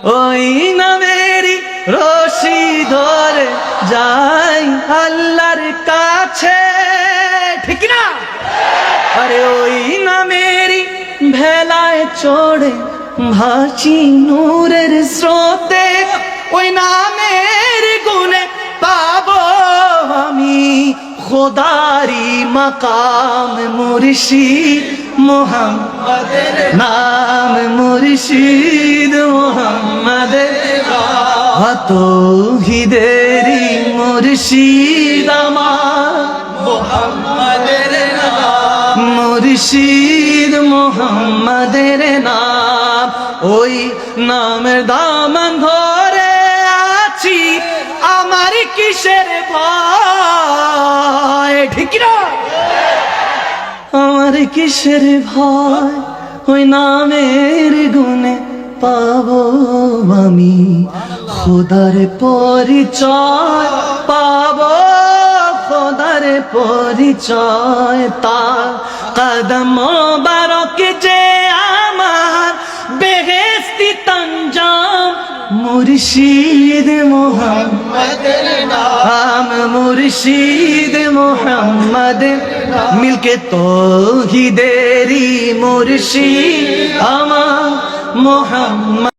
ওই নামেরই রশি ধরে যাই আল্লাহর কাছে, ঠিক না? আরে ওই নামেরই ভেলায় চড়ে ভাসি নূরের স্রোতে, ওই নামের গুণে পাবো আমি খোদারি মাকাম। মুর্শিদ মোহাম্মদের নাম, মুর্শিদ মোহাম্মদের তৌহিদেরি মুর্শিদ আমার মোহাম্মদের নাম, মুর্শিদ মোহাম্মদের নাম। ওই নামের দামান ধরে আছি, আমার কিসের ভয়, ঠিক না? আমার কিসের ভয়, ওই নামের গুণে পাবো আমি খোদার পরিচয়, পাবো খোদার পরিচয়। তার কদম মোবারক যে আমার বেহেশতি তঞ্জাম, মুর্শিদ মোহাম্মদের নাম, মুর্শিদ মোহাম্মদের মিলকে তৌহিদেরি মুর্শিদ আমার মোহাম্মদ।